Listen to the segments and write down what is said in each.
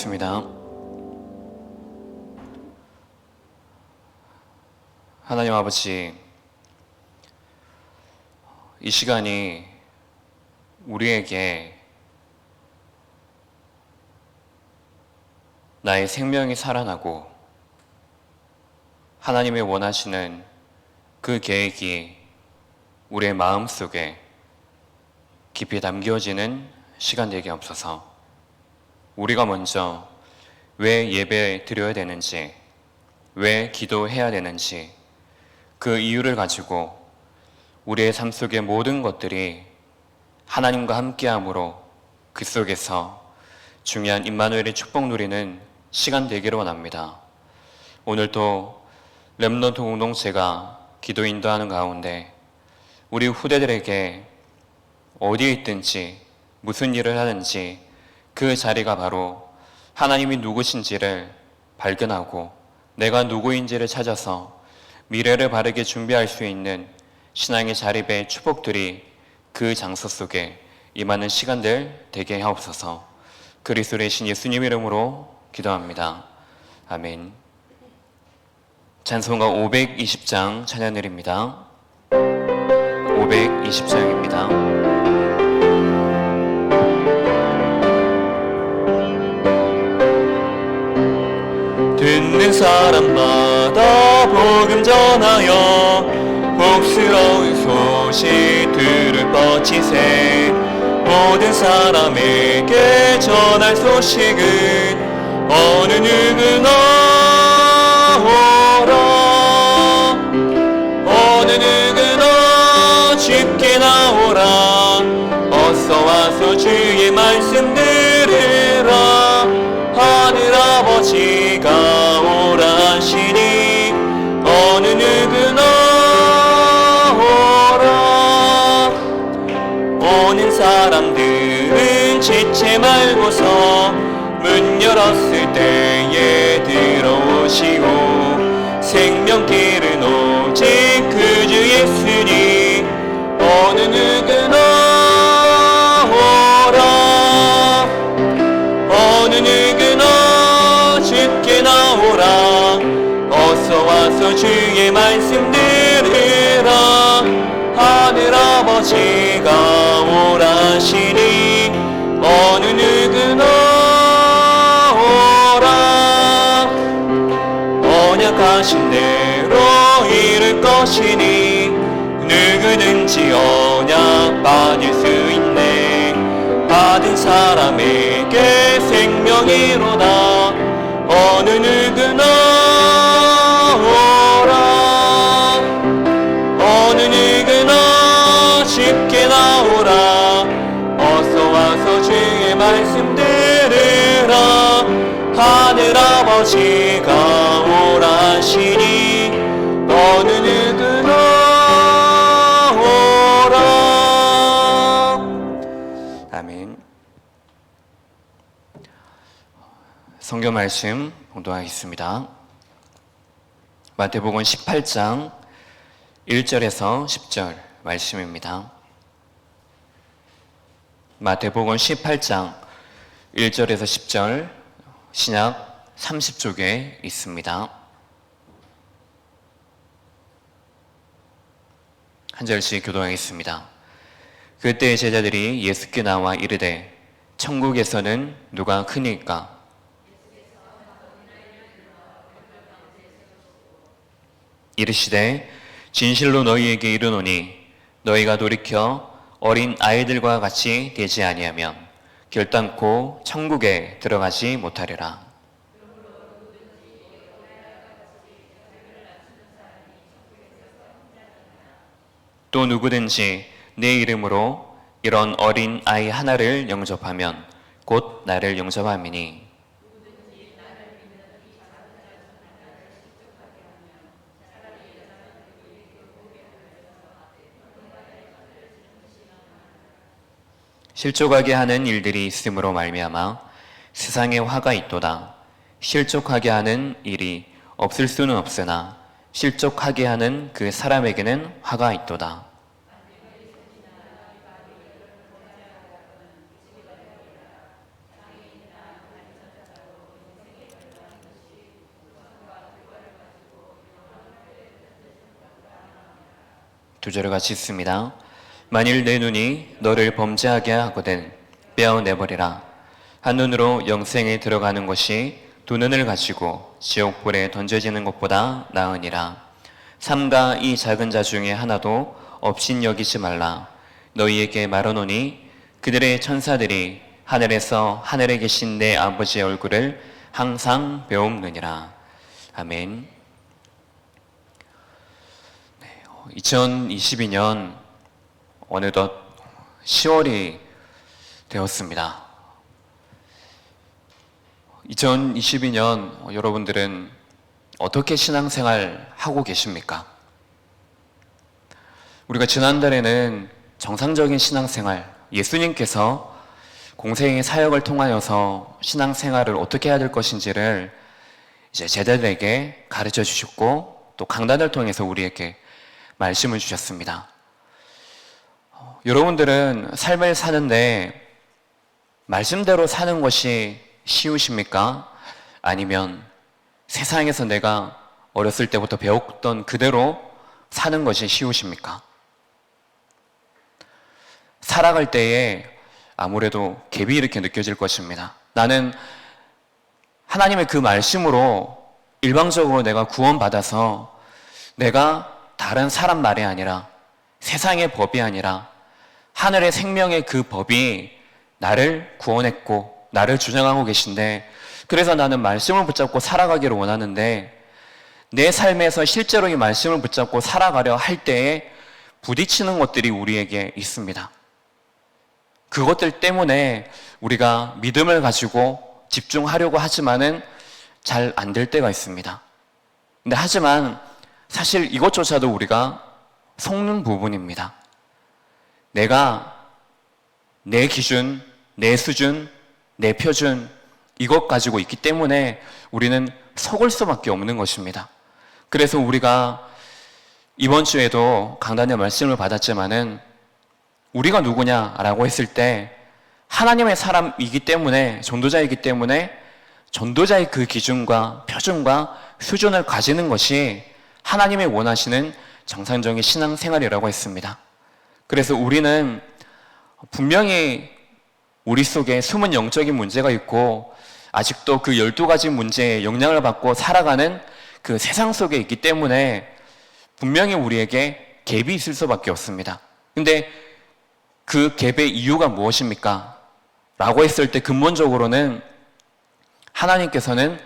기도하겠습니다. 하나님 아버지, 이 시간이 우리에게 나의 생명이 살아나고 하나님이 원하시는 그 계획이 우리의 마음속에 깊이 담겨지는 시간 되게 없어서 우리가 먼저 왜 예배 드려야 되는지, 왜 기도해야 되는지 그 이유를 가지고 우리의 삶 속의 모든 것들이 하나님과 함께함으로 그 속에서 중요한 임마누엘의 축복 누리는 시간 되기를 원합니다. 오늘도 렘넌트 공동체가 기도 인도하는 가운데 우리 후대들에게 어디에 있든지 무슨 일을 하든지 그 자리가 바로 하나님이 누구신지를 발견하고 내가 누구인지를 찾아서 미래를 바르게 준비할 수 있는 신앙의 자립의 축복들이 그 장소 속에 임하는 시간들 되게 하옵소서. 그리스도의 신 예수님 이름으로 기도합니다. 아멘. 찬송가 520장 찬양드립니다. 520장입니다. 듣는 사람마다 복음 전하여 복스러운 소식 들을 뻗치세. 모든 사람에게 전할 소식은 어느 누구나 오라. 어느 누구나 주께 나오라. 어서 와서 주의 말씀 들으라. 하늘아버지가 오라 하시니 어느 누구나 오라. 오는 사람들은 지체 말고서 문 열었을 때에 들어오시오. 생명길은 오직 그 주 예수니 어느 누구나 오라. 어느 누구나 주께 나오라. 어서 와서 주의 말씀 들으라. 하늘아버지가 오라 하시니 어느 누구나 오라. 언약하신 대로 이룰 것이니 누구든지 언약 받을 수 있네. 받은 사람에게 생명이로다. 어느 누구나 오라. 어느 누구나 주께 나오라. 어서 와서 주의 말씀 들으라. 하늘아버지가 오라 하시니 어느 누구나 오라. 아멘. 성경 말씀 봉독하겠습니다. 마태복음 18장 1절에서 10절 말씀입니다. 마태복음 18장 1절에서 10절 신약 30쪽에 있습니다. 한 절씩 교독하겠습니다. 그때 제자들이 예수께 나와 이르되 천국에서는 누가 크니까? 이르시되 진실로 너희에게 이르노니 너희가 돌이켜 어린 아이들과 같이 되지 아니하면 결단코 천국에 들어가지 못하리라. 또 누구든지 내 이름으로 이런 어린 아이 하나를 영접하면 곧 나를 영접함이니 실족하게 하는 일들이 있음으로 말미암아 세상에 화가 있도다. 실족하게 하는 일이 없을 수는 없으나 실족하게 하는 그 사람에게는 화가 있도다. 두 절을 같이 읽습니다. 만일 내 눈이 너를 범죄하게 하거든 빼어내버리라. 한 눈으로 영생에 들어가는 것이 두 눈을 가지고 지옥불에 던져지는 것보다 나으니라. 삼가 이 작은 자 중에 하나도 업신 여기지 말라. 너희에게 말하노니 그들의 천사들이 하늘에서 하늘에 계신 내 아버지의 얼굴을 항상 배움느니라. 아멘. 2022년 어느덧 10월이 되었습니다. 2022년 여러분들은 어떻게 신앙생활 하고 계십니까? 우리가 지난달에는 정상적인 신앙생활, 예수님께서 공생의 사역을 통하여서 신앙생활을 어떻게 해야 될 것인지를 이제 제자들에게 가르쳐 주셨고 또 강단을 통해서 우리에게 말씀을 주셨습니다. 여러분들은 삶을 사는데 말씀대로 사는 것이 쉬우십니까? 아니면 세상에서 내가 어렸을 때부터 배웠던 그대로 사는 것이 쉬우십니까? 살아갈 때에 아무래도 갭이 이렇게 느껴질 것입니다. 나는 하나님의 그 말씀으로 일방적으로 내가 구원받아서 내가 다른 사람 말이 아니라 세상의 법이 아니라 하늘의 생명의 그 법이 나를 구원했고 나를 주장하고 계신데, 그래서 나는 말씀을 붙잡고 살아가기를 원하는데 내 삶에서 실제로 이 말씀을 붙잡고 살아가려 할 때에 부딪히는 것들이 우리에게 있습니다. 그것들 때문에 우리가 믿음을 가지고 집중하려고 하지만은 잘 안 될 때가 있습니다. 근데 하지만 사실 이것조차도 우리가 속는 부분입니다. 내가 내 기준, 내 수준, 내 표준 이것 가지고 있기 때문에 우리는 속을 수밖에 없는 것입니다. 그래서 우리가 이번 주에도 강단의 말씀을 받았지만은 우리가 누구냐라고 했을 때 하나님의 사람이기 때문에, 전도자이기 때문에 전도자의 그 기준과 표준과 수준을 가지는 것이 하나님의 원하시는 정상적인 신앙생활이라고 했습니다. 그래서 우리는 분명히 우리 속에 숨은 영적인 문제가 있고 아직도 그 12가지 문제에 영향을 받고 살아가는 그 세상 속에 있기 때문에 분명히 우리에게 갭이 있을 수밖에 없습니다. 근데 그 갭의 이유가 무엇입니까? 라고 했을 때 근본적으로는 하나님께서는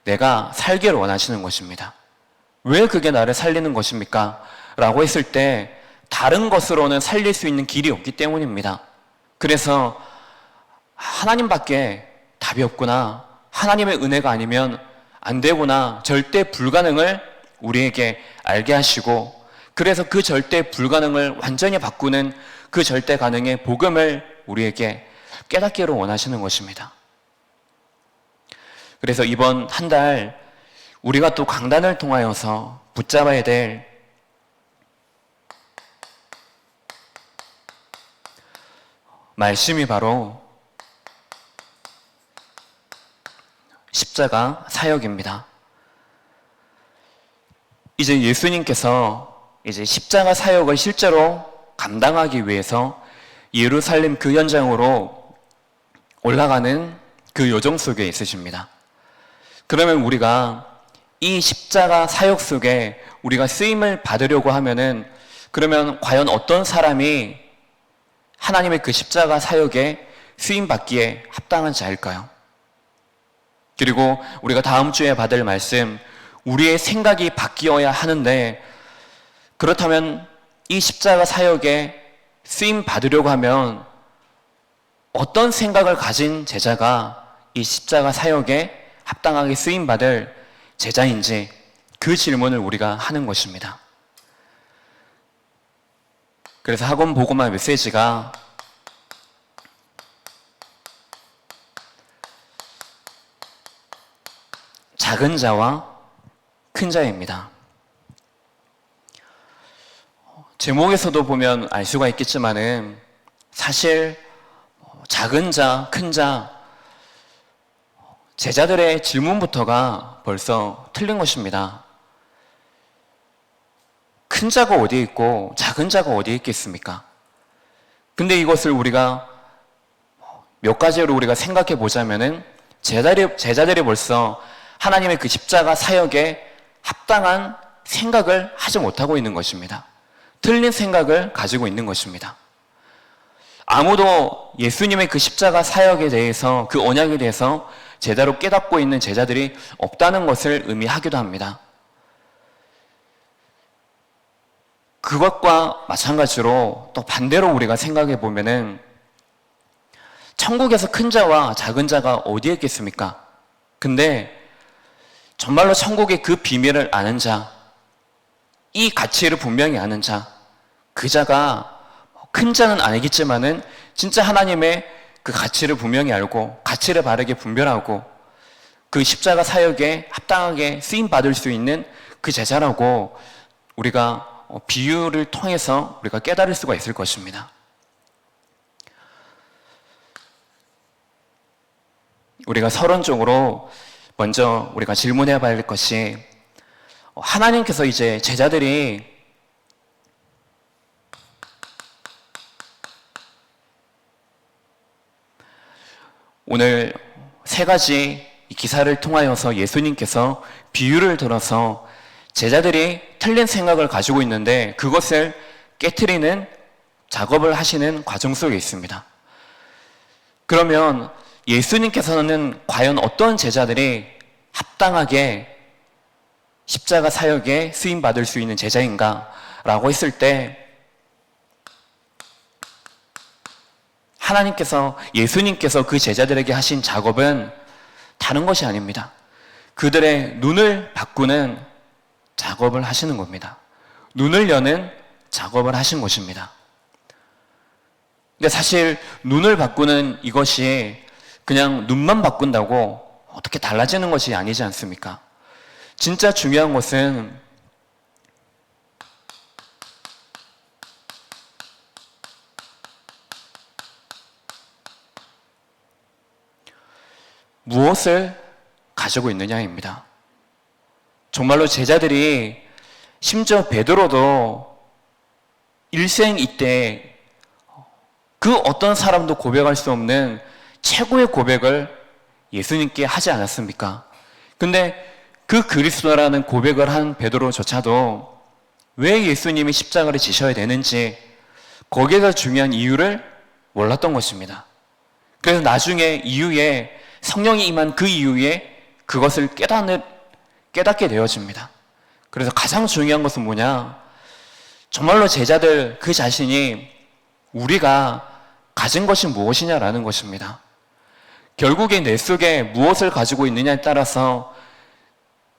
내가 살기를 원하시는 것입니다. 왜 그게 나를 살리는 것입니까? 라고 했을 때 다른 것으로는 살릴 수 있는 길이 없기 때문입니다. 그래서 하나님밖에 답이 없구나, 하나님의 은혜가 아니면 안 되구나, 절대 불가능을 우리에게 알게 하시고, 그래서 그 절대 불가능을 완전히 바꾸는 그 절대 가능의 복음을 우리에게 깨닫기를 원하시는 것입니다. 그래서 이번 한 달 우리가 또 강단을 통하여서 붙잡아야 될 말씀이 바로 십자가 사역입니다. 이제 예수님께서 이제 십자가 사역을 실제로 감당하기 위해서 예루살렘 그 현장으로 올라가는 그 여정 속에 있으십니다. 그러면 우리가 이 십자가 사역 속에 우리가 쓰임을 받으려고 하면은 그러면 과연 어떤 사람이 하나님의 그 십자가 사역에 쓰임 받기에 합당한 자일까요? 그리고 우리가 다음 주에 받을 말씀, 우리의 생각이 바뀌어야 하는데, 그렇다면 이 십자가 사역에 쓰임 받으려고 하면 어떤 생각을 가진 제자가 이 십자가 사역에 합당하게 쓰임 받을 제자인지, 그 질문을 우리가 하는 것입니다. 그래서 학원 보고마 메시지가 작은 자와 큰 자입니다. 제목에서도 보면 알 수가 있겠지만은 사실 작은 자, 큰 자, 제자들의 질문부터가 벌써 틀린 것입니다. 큰 자가 어디에 있고 작은 자가 어디에 있겠습니까? 근데 이것을 우리가 몇 가지로 우리가 생각해 보자면은 제자들이 벌써 하나님의 그 십자가 사역에 합당한 생각을 하지 못하고 있는 것입니다. 틀린 생각을 가지고 있는 것입니다. 아무도 예수님의 그 십자가 사역에 대해서, 그 언약에 대해서 제대로 깨닫고 있는 제자들이 없다는 것을 의미하기도 합니다. 그것과 마찬가지로 또 반대로 우리가 생각해 보면은 천국에서 큰 자와 작은 자가 어디에 있겠습니까? 근데 정말로 천국의 그 비밀을 아는 자, 이 가치를 분명히 아는 자, 그 자가 큰 자는 아니겠지만은 진짜 하나님의 그 가치를 분명히 알고 가치를 바르게 분별하고 그 십자가 사역에 합당하게 쓰임 받을 수 있는 그 제자라고 우리가 비유를 통해서 우리가 깨달을 수가 있을 것입니다. 우리가 서론적으로 먼저 우리가 질문해 봐야 할 것이, 하나님께서 이제 제자들이 오늘 세 가지 기사를 통하여서 예수님께서 비유를 들어서 제자들이 틀린 생각을 가지고 있는데 그것을 깨트리는 작업을 하시는 과정 속에 있습니다. 그러면 예수님께서는 과연 어떤 제자들이 합당하게 십자가 사역에 쓰임받을 수 있는 제자인가? 라고 했을 때 하나님께서, 예수님께서 그 제자들에게 하신 작업은 다른 것이 아닙니다. 그들의 눈을 바꾸는 작업을 하시는 겁니다. 눈을 여는 작업을 하신 것입니다. 근데 사실 눈을 바꾸는 이것이 그냥 눈만 바꾼다고 어떻게 달라지는 것이 아니지 않습니까? 진짜 중요한 것은 무엇을 가지고 있느냐입니다. 정말로 제자들이, 심지어 베드로도 일생 이때 그 어떤 사람도 고백할 수 없는 최고의 고백을 예수님께 하지 않았습니까? 근데 그 그리스도라는 고백을 한 베드로조차도 왜 예수님이 십자가를 지셔야 되는지 거기에서 중요한 이유를 몰랐던 것입니다. 그래서 나중에 이후에 성령이 임한 그 이후에 그것을 깨닫게 되어집니다. 그래서 가장 중요한 것은 뭐냐? 정말로 제자들 그 자신이 우리가 가진 것이 무엇이냐라는 것입니다. 결국에 내 속에 무엇을 가지고 있느냐에 따라서,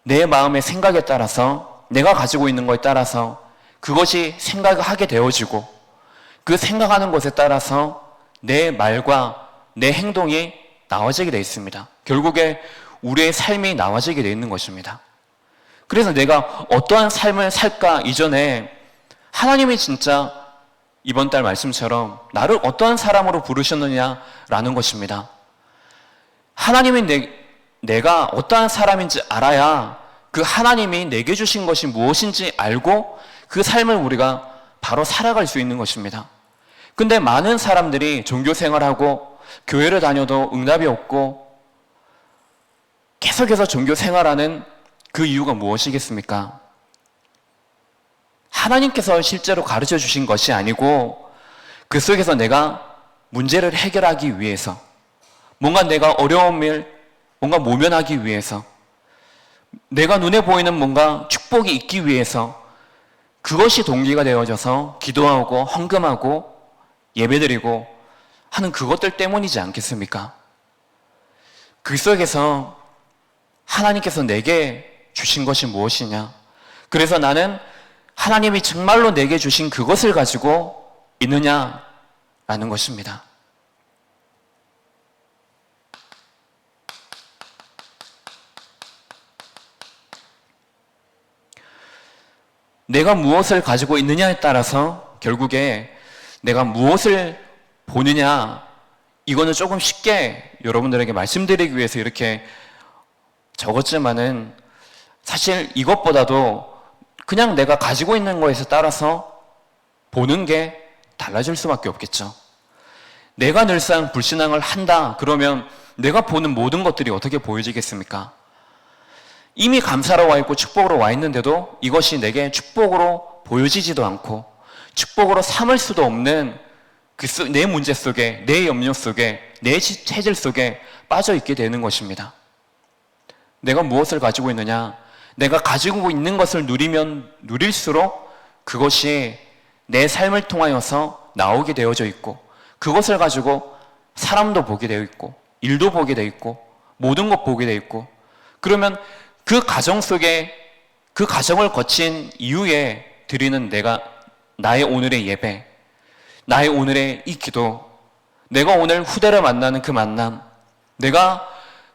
내 마음의 생각에 따라서, 내가 가지고 있는 것에 따라서 그것이 생각을 하게 되어지고, 그 생각하는 것에 따라서 내 말과 내 행동이 나와지게 되어 있습니다. 결국에 우리의 삶이 나와지게 되어 있는 것입니다. 그래서 내가 어떠한 삶을 살까 이전에 하나님이 진짜 이번 달 말씀처럼 나를 어떠한 사람으로 부르셨느냐라는 것입니다. 하나님이 내가 어떠한 사람인지 알아야 그 하나님이 내게 주신 것이 무엇인지 알고 그 삶을 우리가 바로 살아갈 수 있는 것입니다. 근데 많은 사람들이 종교 생활하고 교회를 다녀도 응답이 없고 계속해서 종교 생활하는 그 이유가 무엇이겠습니까? 하나님께서 실제로 가르쳐 주신 것이 아니고 그 속에서 내가 문제를 해결하기 위해서, 뭔가 내가 어려운 일, 뭔가 모면하기 위해서, 내가 눈에 보이는 뭔가 축복이 있기 위해서 그것이 동기가 되어져서 기도하고 헌금하고 예배드리고 하는 그것들 때문이지 않겠습니까? 그 속에서 하나님께서 내게 주신 것이 무엇이냐? 그래서 나는 하나님이 정말로 내게 주신 그것을 가지고 있느냐라는 것입니다. 내가 무엇을 가지고 있느냐에 따라서 결국에 내가 무엇을 보느냐, 이거는 조금 쉽게 여러분들에게 말씀드리기 위해서 이렇게 적었지만은 사실 이것보다도 그냥 내가 가지고 있는 거에서 따라서 보는 게 달라질 수밖에 없겠죠. 내가 늘상 불신앙을 한다 그러면 내가 보는 모든 것들이 어떻게 보여지겠습니까? 이미 감사로 와 있고 축복으로 와 있는데도 이것이 내게 축복으로 보여지지도 않고 축복으로 삼을 수도 없는 내 문제 속에, 내 염려 속에, 내 체질 속에 빠져 있게 되는 것입니다. 내가 무엇을 가지고 있느냐? 내가 가지고 있는 것을 누리면 누릴수록 그것이 내 삶을 통하여서 나오게 되어져 있고 그것을 가지고 사람도 보게 되어 있고 일도 보게 되어 있고 모든 것 보게 되어 있고 그러면 그 가정 속에 그 가정을 거친 이후에 드리는 나의 오늘의 예배, 나의 오늘의 이 기도, 내가 오늘 후대를 만나는 그 만남, 내가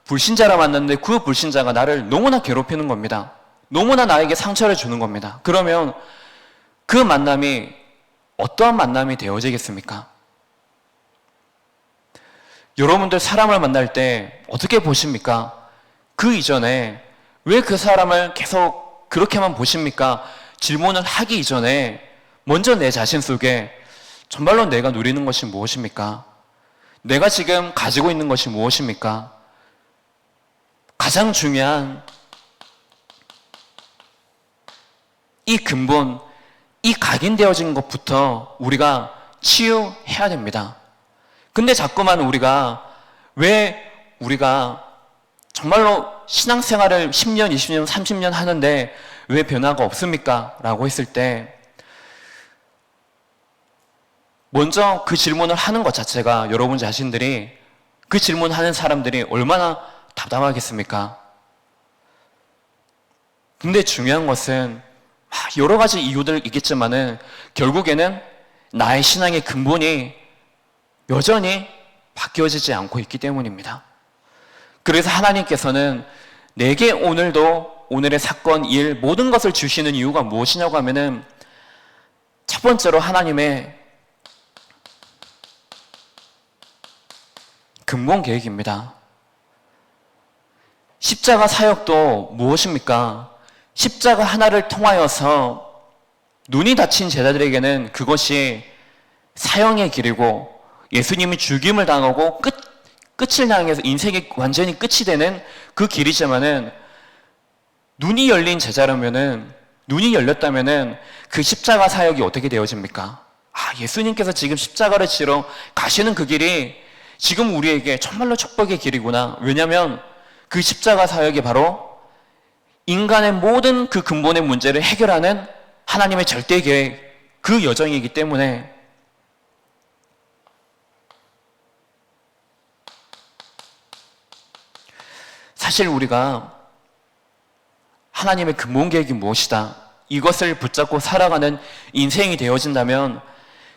불신자를 만났는데 그 불신자가 나를 너무나 괴롭히는 겁니다. 너무나 나에게 상처를 주는 겁니다. 그러면 그 만남이 어떠한 만남이 되어지겠습니까? 여러분들 사람을 만날 때 어떻게 보십니까? 그 이전에 왜 그 사람을 계속 그렇게만 보십니까? 질문을 하기 이전에 먼저 내 자신 속에 정말로 내가 누리는 것이 무엇입니까? 내가 지금 가지고 있는 것이 무엇입니까? 가장 중요한 이 근본, 이 각인되어진 것부터 우리가 치유해야 됩니다. 근데 자꾸만 왜 우리가 정말로 신앙생활을 10년, 20년, 30년 하는데 왜 변화가 없습니까? 라고 했을 때 먼저 그 질문을 하는 것 자체가 여러분 자신들이 그 질문하는 사람들이 얼마나 답답하겠습니까? 근데 중요한 것은 여러 가지 이유들 있겠지만은 결국에는 나의 신앙의 근본이 여전히 바뀌어지지 않고 있기 때문입니다. 그래서 하나님께서는 내게 오늘도 오늘의 사건, 일, 모든 것을 주시는 이유가 무엇이냐고 하면은 첫 번째로 하나님의 근본 계획입니다. 십자가 사역도 무엇입니까? 십자가 하나를 통하여서 눈이 닫힌 제자들에게는 그것이 사형의 길이고 예수님이 죽임을 당하고 끝을 향해서 인생이 완전히 끝이 되는 그 길이지만은 눈이 열린 제자라면은 눈이 열렸다면은 그 십자가 사역이 어떻게 되어집니까? 예수님께서 지금 십자가를 지러 가시는 그 길이 지금 우리에게 정말로 축복의 길이구나. 왜냐하면 그 십자가 사역이 바로 인간의 모든 그 근본의 문제를 해결하는 하나님의 절대 계획, 그 여정이기 때문에 사실 우리가 하나님의 근본 계획이 무엇이다, 이것을 붙잡고 살아가는 인생이 되어진다면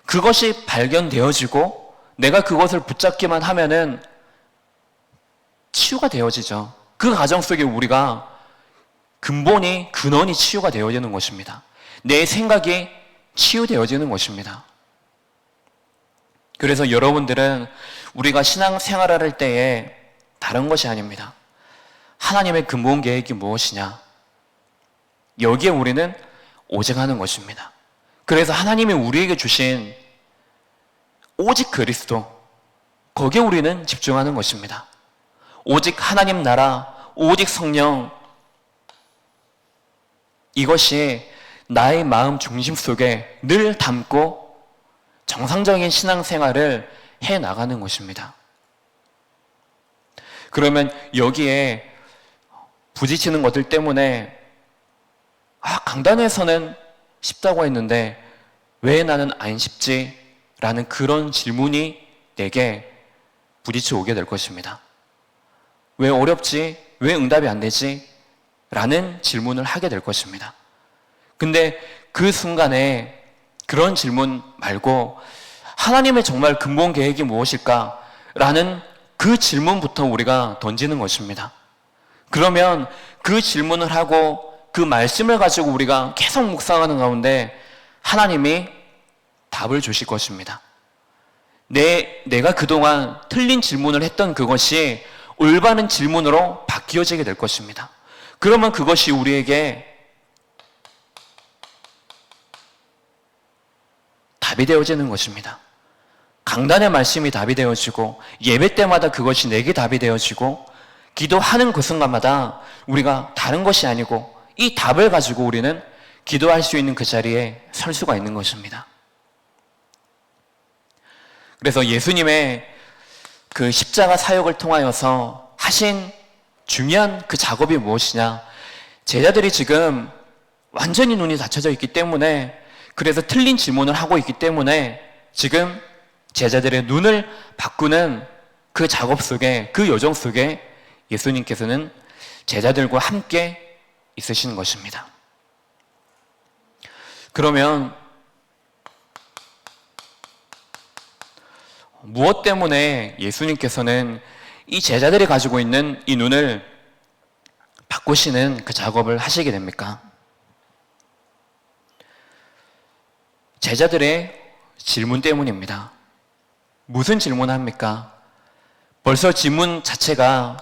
그것이 발견되어지고 내가 그것을 붙잡기만 하면은 치유가 되어지죠. 그 과정 속에 우리가 근원이 치유가 되어지는 것입니다. 내 생각이 치유되어지는 것입니다. 그래서 여러분들은 우리가 신앙생활을 할 때에 다른 것이 아닙니다. 하나님의 근본 계획이 무엇이냐? 여기에 우리는 오직하는 것입니다. 그래서 하나님이 우리에게 주신 오직 그리스도, 거기에 우리는 집중하는 것입니다. 오직 하나님 나라, 오직 성령, 이것이 나의 마음 중심 속에 늘 담고 정상적인 신앙생활을 해나가는 것입니다. 그러면 여기에 부딪히는 것들 때문에 강단에서는 쉽다고 했는데 왜 나는 안 쉽지? 라는 그런 질문이 내게 부딪혀 오게 될 것입니다. 왜 어렵지? 왜 응답이 안 되지? 라는 질문을 하게 될 것입니다. 근데 그 순간에 그런 질문 말고 하나님의 정말 근본 계획이 무엇일까? 라는 그 질문부터 우리가 던지는 것입니다. 그러면 그 질문을 하고 그 말씀을 가지고 우리가 계속 묵상하는 가운데 하나님이 답을 주실 것입니다. 내가 그동안 틀린 질문을 했던 그것이 올바른 질문으로 바뀌어지게 될 것입니다. 그러면 그것이 우리에게 답이 되어지는 것입니다. 강단의 말씀이 답이 되어지고 예배 때마다 그것이 내게 답이 되어지고 기도하는 그 순간마다 우리가 다른 것이 아니고 이 답을 가지고 우리는 기도할 수 있는 그 자리에 설 수가 있는 것입니다. 그래서 예수님의 그 십자가 사역을 통하여서 하신 중요한 그 작업이 무엇이냐? 제자들이 지금 완전히 눈이 닫혀져 있기 때문에, 그래서 틀린 질문을 하고 있기 때문에 지금 제자들의 눈을 바꾸는 그 작업 속에, 그 여정 속에 예수님께서는 제자들과 함께 있으시는 것입니다. 그러면 무엇 때문에 예수님께서는 이 제자들이 가지고 있는 이 눈을 바꾸시는 그 작업을 하시게 됩니까? 제자들의 질문 때문입니다. 무슨 질문을 합니까? 벌써 질문 자체가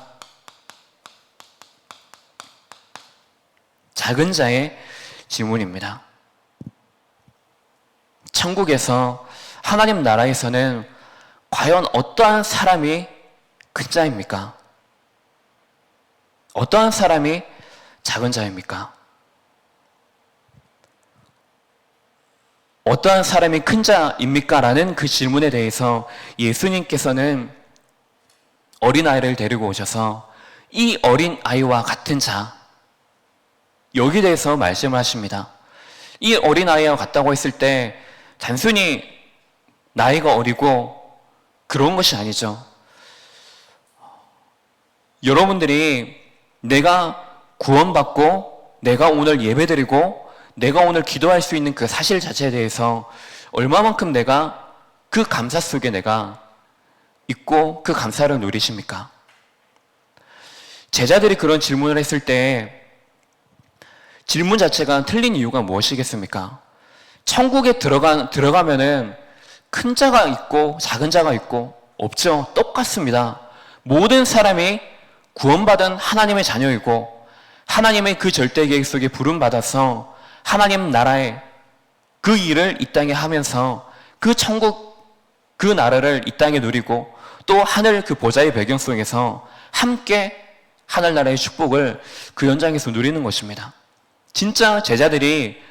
작은 자의 질문입니다. 천국에서, 하나님 나라에서는 과연 어떠한 사람이 큰 자입니까? 어떠한 사람이 작은 자입니까? 어떠한 사람이 큰 자입니까? 라는 그 질문에 대해서 예수님께서는 어린아이를 데리고 오셔서 이 어린아이와 같은 자, 여기에 대해서 말씀을 하십니다. 이 어린아이와 같다고 했을 때 단순히 나이가 어리고 그런 것이 아니죠. 여러분들이 내가 구원받고 내가 오늘 예배드리고 내가 오늘 기도할 수 있는 그 사실 자체에 대해서 얼마만큼 내가 그 감사 속에 내가 있고 그 감사를 누리십니까? 제자들이 그런 질문을 했을 때 질문 자체가 틀린 이유가 무엇이겠습니까? 천국에 들어가면은 큰 자가 있고 작은 자가 있고 없죠. 똑같습니다. 모든 사람이 구원받은 하나님의 자녀이고 하나님의 그 절대 계획 속에 부름받아서 하나님 나라의 그 일을 이 땅에 하면서 그 천국, 그 나라를 이 땅에 누리고 또 하늘 그 보좌의 배경 속에서 함께 하늘나라의 축복을 그 현장에서 누리는 것입니다. 진짜 제자들이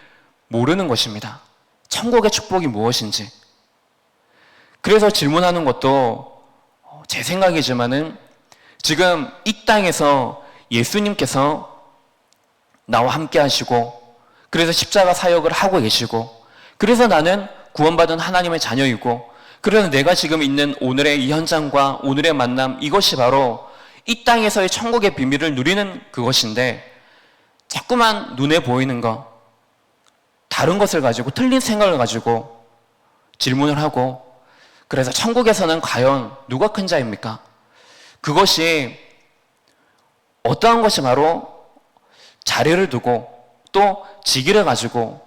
모르는 것입니다. 천국의 축복이 무엇인지. 그래서 질문하는 것도 제 생각이지만은 지금 이 땅에서 예수님께서 나와 함께 하시고 그래서 십자가 사역을 하고 계시고 그래서 나는 구원받은 하나님의 자녀이고 그래서 내가 지금 있는 오늘의 이 현장과 오늘의 만남, 이것이 바로 이 땅에서의 천국의 비밀을 누리는 그것인데 자꾸만 눈에 보이는 것, 다른 것을 가지고 틀린 생각을 가지고 질문을 하고 그래서 천국에서는 과연 누가 큰 자입니까? 그것이 어떠한 것이 바로 자리를 두고 또 직위를 가지고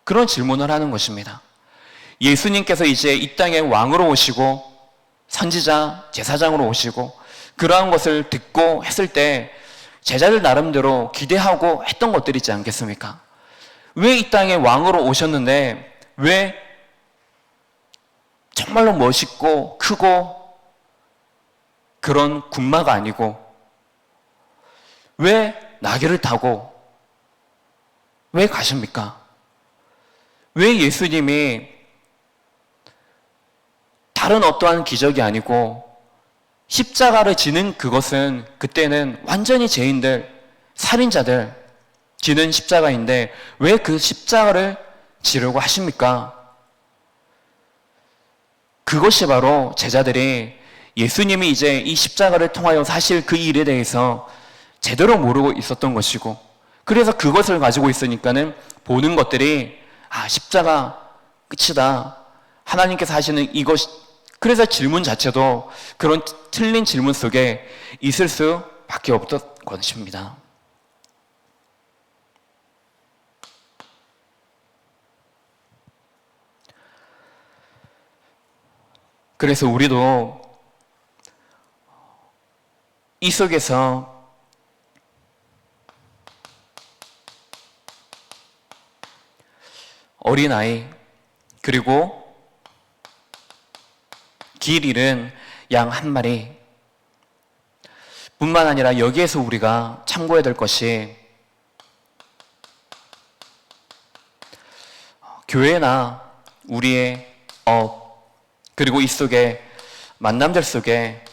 그런 질문을 하는 것입니다. 예수님께서 이제 이 땅에 왕으로 오시고 선지자, 제사장으로 오시고 그러한 것을 듣고 했을 때 제자들 나름대로 기대하고 했던 것들이 있지 않겠습니까? 왜 이 땅에 왕으로 오셨는데 왜 정말로 멋있고 크고 그런 군마가 아니고 왜 나귀를 타고 왜 가십니까? 왜 예수님이 다른 어떠한 기적이 아니고 십자가를 지는 그것은 그때는 완전히 죄인들, 살인자들 지는 십자가인데 왜 그 십자가를 지려고 하십니까? 그것이 바로 제자들이 예수님이 이제 이 십자가를 통하여 사실 그 일에 대해서 제대로 모르고 있었던 것이고 그래서 그것을 가지고 있으니까는 보는 것들이 십자가 끝이다. 하나님께서 하시는 이것, 그래서 질문 자체도 그런 틀린 질문 속에 있을 수밖에 없던 것입니다. 그래서 우리도 이 속에서 어린아이 그리고 길 잃은 양 한 마리. 뿐만 아니라 여기에서 우리가 참고해야 될 것이 교회나 우리의 업, 그리고 이 속에 만남들 속에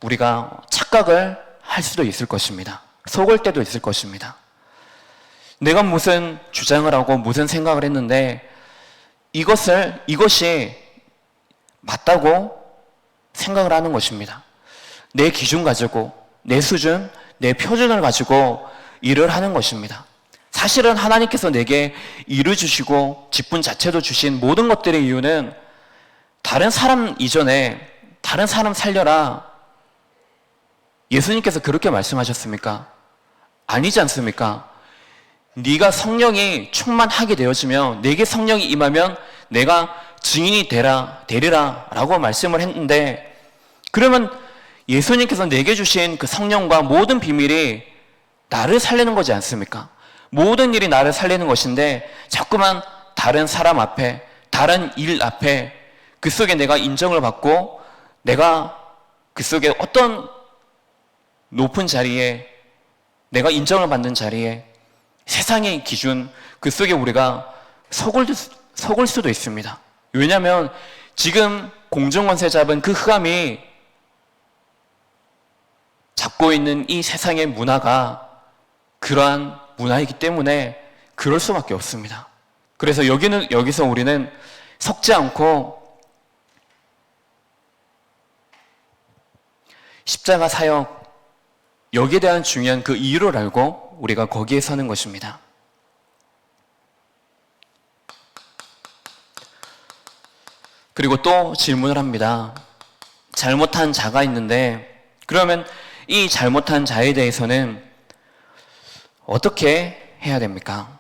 우리가 착각을 할 수도 있을 것입니다. 속을 때도 있을 것입니다. 내가 무슨 주장을 하고 무슨 생각을 했는데 이것이 맞다고 생각을 하는 것입니다. 내 기준 가지고, 내 수준, 내 표준을 가지고 일을 하는 것입니다. 사실은 하나님께서 내게 일을 주시고 직분 자체도 주신 모든 것들의 이유는 다른 사람 이전에 다른 사람 살려라. 예수님께서 그렇게 말씀하셨습니까? 아니지 않습니까? 네가 성령이 충만하게 되어지면, 내게 성령이 임하면 내가 증인이 되리라 라고 말씀을 했는데, 그러면 예수님께서 내게 주신 그 성령과 모든 비밀이 나를 살리는 거지 않습니까? 모든 일이 나를 살리는 것인데 자꾸만 다른 사람 앞에, 다른 일 앞에 그 속에 내가 인정을 받고 내가 그 속에 어떤 높은 자리에, 내가 인정을 받는 자리에 세상의 기준, 그 속에 우리가 속을 수도 있습니다. 왜냐하면 지금 공중권세 잡은 그 흑암이 잡고 있는 이 세상의 문화가 그러한 문화이기 때문에 그럴 수밖에 없습니다. 그래서 여기서 우리는 섞지 않고 십자가 사역, 여기에 대한 중요한 그 이유를 알고 우리가 거기에 서는 것입니다. 그리고 또 질문을 합니다. 잘못한 자가 있는데, 그러면 이 잘못한 자에 대해서는 어떻게 해야 됩니까?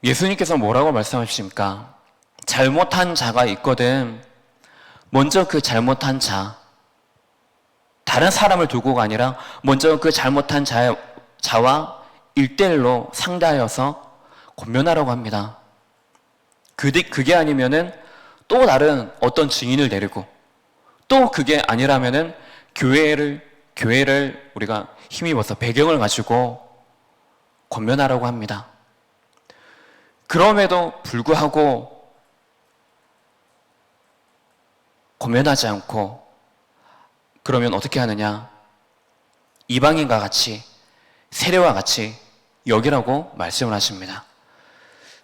예수님께서 뭐라고 말씀하십니까? 잘못한 자가 있거든. 먼저 그 잘못한 자, 다른 사람을 두고가 아니라 먼저 그 잘못한 자와 1대1로 상대하여서 권면하라고 합니다. 그게 아니면은 또 다른 어떤 증인을 내리고, 또 그게 아니라면은 교회를 우리가 힘입어서 배경을 가지고 권면하라고 합니다. 그럼에도 불구하고 권면하지 않고 그러면 어떻게 하느냐? 이방인과 같이, 세례와 같이 여기라고 말씀을 하십니다.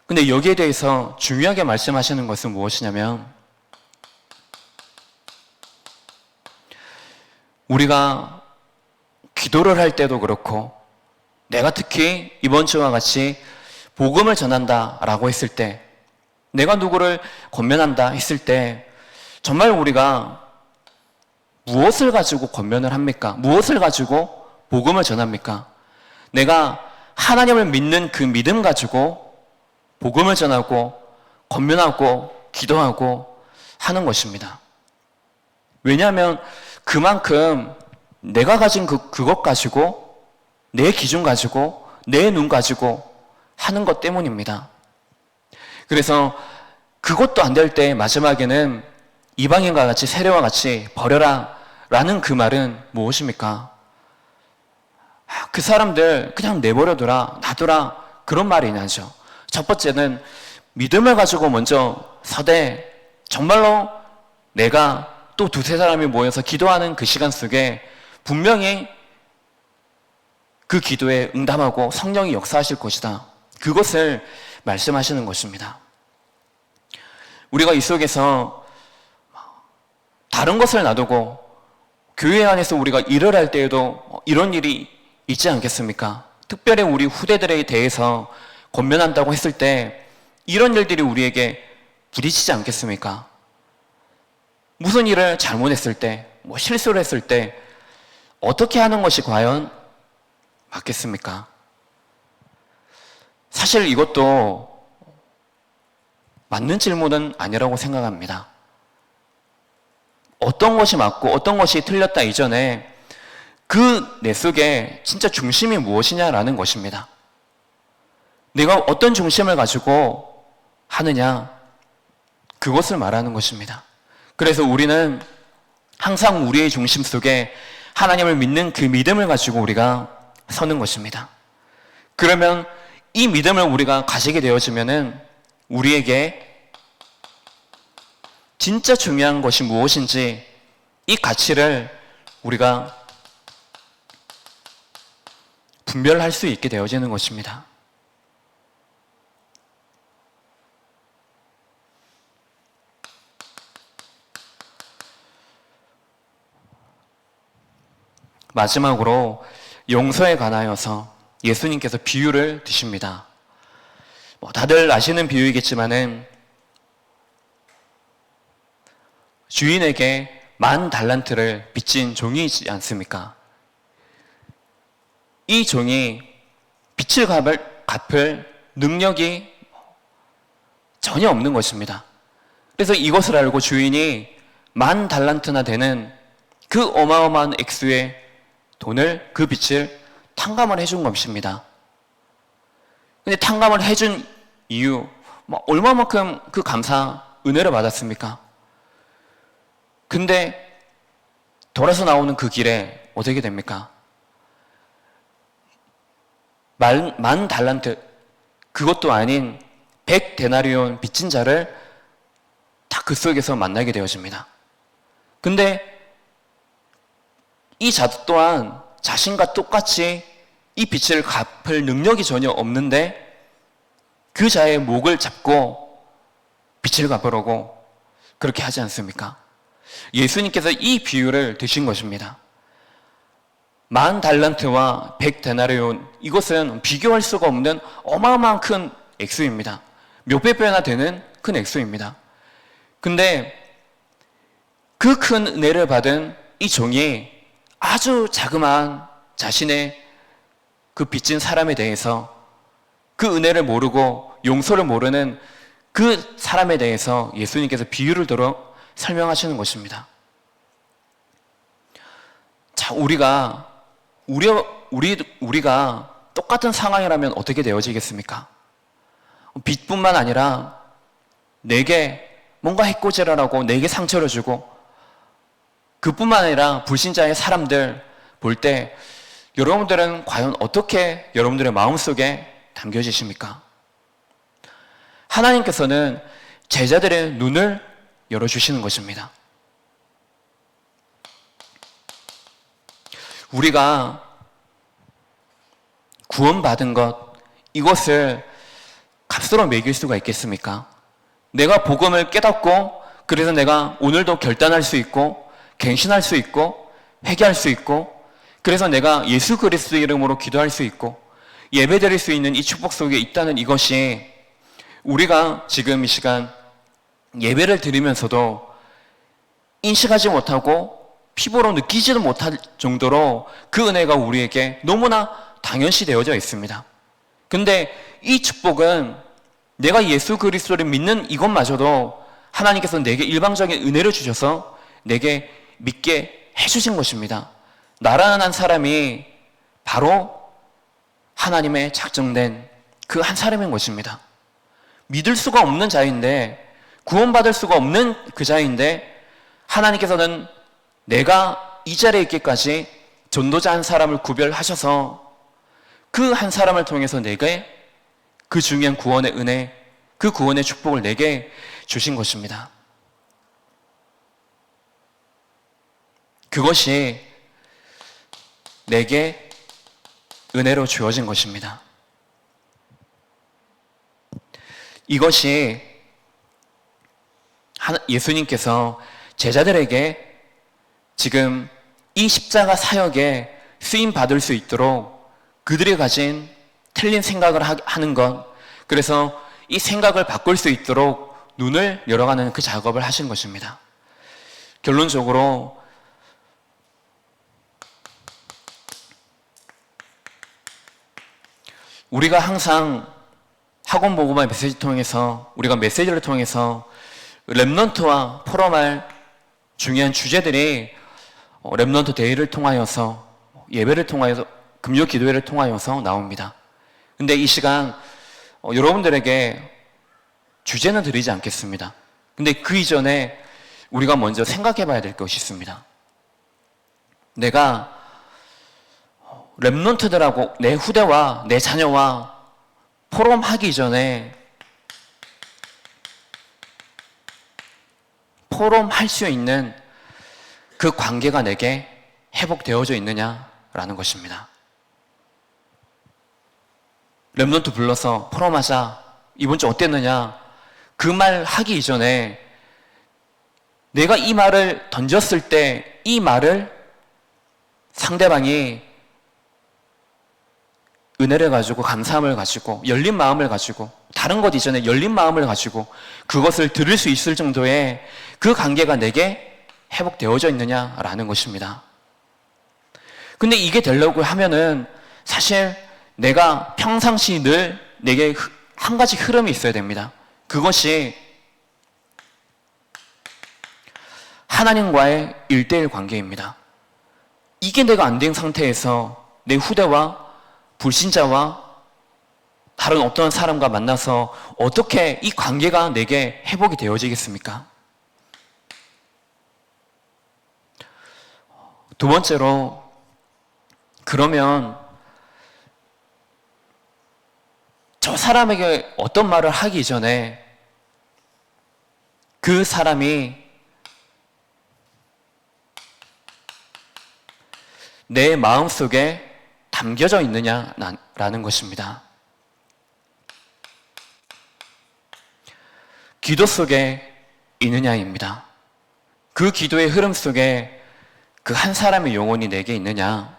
근데 여기에 대해서 중요하게 말씀하시는 것은 무엇이냐면, 우리가 기도를 할 때도 그렇고, 내가 특히 이번 주와 같이 복음을 전한다라고 했을 때, 내가 누구를 권면한다 했을 때, 정말 우리가 무엇을 가지고 권면을 합니까? 무엇을 가지고 복음을 전합니까? 내가 하나님을 믿는 그 믿음 가지고 복음을 전하고 권면하고 기도하고 하는 것입니다. 왜냐하면 그만큼 내가 가진 그것 가지고, 내 기준 가지고, 내 눈 가지고 하는 것 때문입니다. 그래서 그것도 안 될 때 마지막에는 이방인과 같이, 세례와 같이 버려라 라는 그 말은 무엇입니까? 그 사람들 그냥 내버려둬라, 놔둬라, 그런 말이 나죠. 첫 번째는 믿음을 가지고 먼저 서되, 정말로 내가 또 두세 사람이 모여서 기도하는 그 시간 속에 분명히 그 기도에 응답하고 성령이 역사하실 것이다. 그것을 말씀하시는 것입니다. 우리가 이 속에서 다른 것을 놔두고 교회 안에서 우리가 일을 할 때에도 이런 일이 있지 않겠습니까? 특별히 우리 후대들에 대해서 권면한다고 했을 때 이런 일들이 우리에게 부딪히지 않겠습니까? 무슨 일을 잘못했을 때, 실수를 했을 때 어떻게 하는 것이 과연 맞겠습니까? 사실 이것도 맞는 질문은 아니라고 생각합니다. 어떤 것이 맞고 어떤 것이 틀렸다 이전에 그 내 속에 진짜 중심이 무엇이냐라는 것입니다. 내가 어떤 중심을 가지고 하느냐? 그것을 말하는 것입니다. 그래서 우리는 항상 우리의 중심 속에 하나님을 믿는 그 믿음을 가지고 우리가 서는 것입니다. 그러면 이 믿음을 우리가 가지게 되어지면은 우리에게 진짜 중요한 것이 무엇인지 이 가치를 우리가 분별할 수 있게 되어지는 것입니다. 마지막으로 용서에 관하여서 예수님께서 비유를 드십니다. 다들 아시는 비유이겠지만은 주인에게 10,000달란트를 빚진 종이 있지 않습니까? 이 종이 빚을 갚을 능력이 전혀 없는 것입니다. 그래서 이것을 알고 주인이 10,000달란트나 되는 그 어마어마한 액수의 돈을, 그 빚을 탕감을 해준 것입니다. 근데 탕감을 해준 이유, 얼마만큼 그 감사, 은혜를 받았습니까? 근데 돌아서 나오는 그 길에 어떻게 됩니까? 10,000달란트, 그것도 아닌 100데나리온 빚진 자를 다 그 속에서 만나게 되어집니다. 근데 이 자 또한 자신과 똑같이 이 빚을 갚을 능력이 전혀 없는데 그 자의 목을 잡고 빚을 갚으라고 그렇게 하지 않습니까? 예수님께서 이 비유를 드신 것입니다. 10,000달란트와 100데나리온, 이것은 비교할 수가 없는 어마어마한 큰 액수입니다. 몇백 배나 되는 큰 액수입니다. 근데 그 큰 은혜를 받은 이 종이 아주 자그마한 자신의 그 빚진 사람에 대해서 그 은혜를 모르고 용서를 모르는 그 사람에 대해서 예수님께서 비유를 들어 설명하시는 것입니다. 자, 우리가 똑같은 상황이라면 어떻게 되어지겠습니까? 빚뿐만 아니라 내게 뭔가 해코지를 내게 상처를 주고 그뿐만 아니라 불신자의 사람들 볼 때 여러분들은 과연 어떻게 여러분들의 마음속에 담겨지십니까? 하나님께서는 제자들의 눈을 열어주시는 것입니다. 우리가 구원받은 것, 이것을 값으로 매길 수가 있겠습니까? 내가 복음을 깨닫고 그래서 내가 오늘도 결단할 수 있고 갱신할 수 있고 회개할 수 있고 그래서 내가 예수 그리스도 이름으로 기도할 수 있고 예배드릴 수 있는 이 축복 속에 있다는 이것이 우리가 지금 이 시간 예배를 드리면서도 인식하지 못하고 피부로 느끼지도 못할 정도로 그 은혜가 우리에게 너무나 당연시 되어져 있습니다. 근데 이 축복은 내가 예수 그리스도를 믿는 이것마저도 하나님께서 내게 일방적인 은혜를 주셔서 내게 믿게 해주신 것입니다. 나라는 한 사람이 바로 하나님의 작정된 그 한 사람인 것입니다. 믿을 수가 없는 자인데 구원받을 수가 없는 그 자인데 하나님께서는 내가 이 자리에 있기까지 전도자 한 사람을 구별하셔서 그 한 사람을 통해서 내게 그 중요한 구원의 은혜, 그 구원의 축복을 내게 주신 것입니다. 그것이 내게 은혜로 주어진 것입니다. 이것이 예수님께서 제자들에게 지금 이 십자가 사역에 쓰임 받을 수 있도록 그들이 가진 틀린 생각을 하는 것, 그래서 이 생각을 바꿀 수 있도록 눈을 열어가는 그 작업을 하신 것입니다. 결론적으로 우리가 항상 학원 복음화 메시지 통해서 우리가 메시지를 통해서 렘넌트와 포럼할 중요한 주제들이 렘넌트 데이를 통하여서 예배를 통하여서 금요 기도회를 통하여서 나옵니다. 근데 이 시간 여러분들에게 주제는 드리지 않겠습니다. 근데 그 이전에 우리가 먼저 생각해 봐야 될 것이 있습니다. 내가 랩런트들하고 내 후대와 내 자녀와 포럼하기 전에 포럼할 수 있는 그 관계가 내게 회복되어져 있느냐라는 것입니다. 랩런트 불러서 포럼하자, 이번 주 어땠느냐, 그 말 하기 이전에 내가 이 말을 던졌을 때 이 말을 상대방이 은혜를 가지고, 감사함을 가지고, 열린 마음을 가지고, 다른 것 이전에 열린 마음을 가지고 그것을 들을 수 있을 정도의 그 관계가 내게 회복되어져 있느냐라는 것입니다. 근데 이게 되려고 하면은 사실 내가 평상시 늘 내게 한 가지 흐름이 있어야 됩니다. 그것이 하나님과의 1:1 관계입니다. 이게 내가 안 된 상태에서 내 후대와 불신자와 다른 어떤 사람과 만나서 어떻게 이 관계가 내게 회복이 되어지겠습니까? 두 번째로, 그러면 저 사람에게 어떤 말을 하기 전에 그 사람이 내 마음속에 담겨져 있느냐라는 것입니다. 기도 속에 있느냐입니다. 그 기도의 흐름 속에 그 한 사람의 영혼이 내게 있느냐,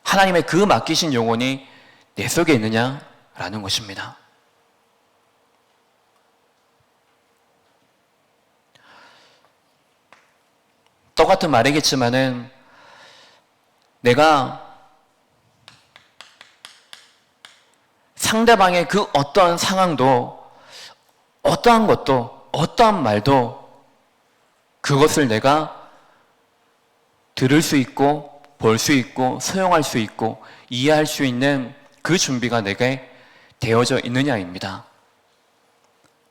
하나님의 그 맡기신 영혼이 내 속에 있느냐라는 것입니다. 똑같은 말이겠지만은 내가 상대방의 그 어떠한 상황도, 어떠한 것도, 어떠한 말도 그것을 내가 들을 수 있고 볼 수 있고 소용할 수 있고 이해할 수 있는 그 준비가 내게 되어져 있느냐입니다.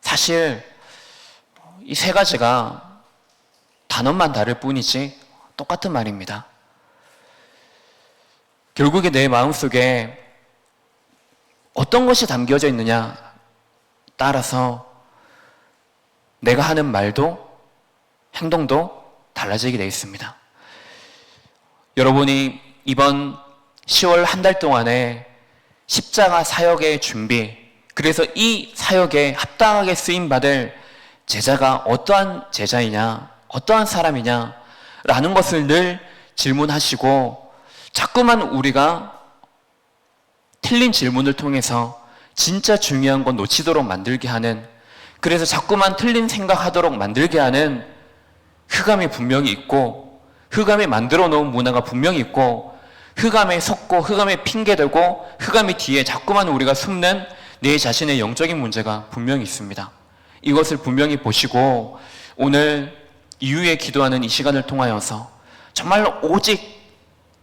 사실 이 세 가지가 단어만 다를 뿐이지 똑같은 말입니다. 결국에 내 마음속에 어떤 것이 담겨져 있느냐 따라서 내가 하는 말도 행동도 달라지게 되어 있습니다. 여러분이 이번 10월 한 달 동안에 십자가 사역의 준비, 그래서 이 사역에 합당하게 쓰임받을 제자가 어떠한 제자이냐, 어떠한 사람이냐 라는 것을 늘 질문하시고, 자꾸만 우리가 틀린 질문을 통해서 진짜 중요한 건 놓치도록 만들게 하는, 그래서 자꾸만 틀린 생각하도록 만들게 하는 흑암이 분명히 있고, 흑암이 만들어 놓은 문화가 분명히 있고, 흑암에 속고 흑암에 핑계대고 흑암이 뒤에 자꾸만 우리가 숨는 내 자신의 영적인 문제가 분명히 있습니다. 이것을 분명히 보시고 오늘 이후에 기도하는 이 시간을 통하여서 정말 오직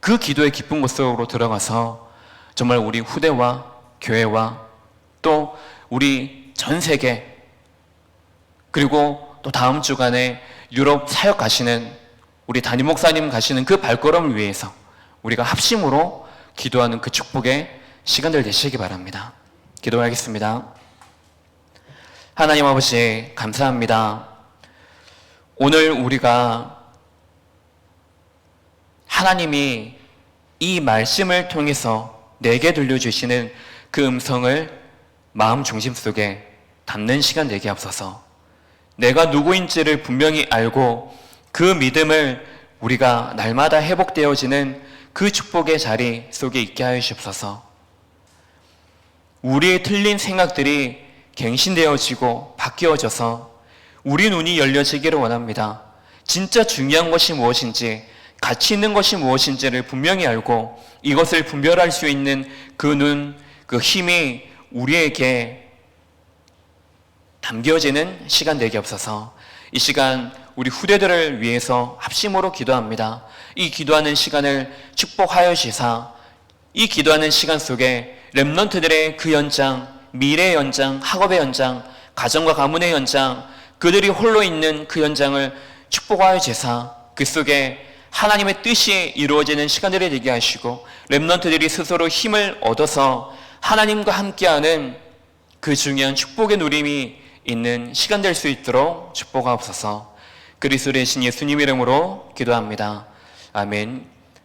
그 기도의 깊은 곳 속으로 들어가서 정말 우리 후대와 교회와 또 우리 전 세계, 그리고 또 다음 주간에 유럽 사역 가시는 우리 담임 목사님 가시는 그 발걸음을 위해서 우리가 합심으로 기도하는 그 축복의 시간들 되시기 바랍니다. 기도하겠습니다. 하나님 아버지, 감사합니다. 오늘 우리가 하나님이 이 말씀을 통해서 내게 들려주시는 그 음성을 마음 중심 속에 담는 시간 되게 앞서서 내가 누구인지를 분명히 알고 그 믿음을 우리가 날마다 회복되어지는 그 축복의 자리 속에 있게 하여 주옵소서. 우리의 틀린 생각들이 갱신되어지고 바뀌어져서 우리 눈이 열려지기를 원합니다. 진짜 중요한 것이 무엇인지, 가치 있는 것이 무엇인지를 분명히 알고 이것을 분별할 수 있는 그 눈, 그 힘이 우리에게 담겨지는 시간 되게 없어서 이 시간 우리 후대들을 위해서 합심으로 기도합니다. 이 기도하는 시간을 축복하여 주시사 이 기도하는 시간 속에 렘넌트들의 그 연장, 미래의 연장, 학업의 연장, 가정과 가문의 연장, 그들이 홀로 있는 그 연장을 축복하여 제사, 그 속에 하나님의 뜻이 이루어지는 시간들이 되게 하시고 렘넌트들이 스스로 힘을 얻어서 하나님과 함께하는 그 중요한 축복의 누림이 있는 시간 될 수 있도록 축복하옵소서. 그리스도의 신 예수님 이름으로 기도합니다. 아멘.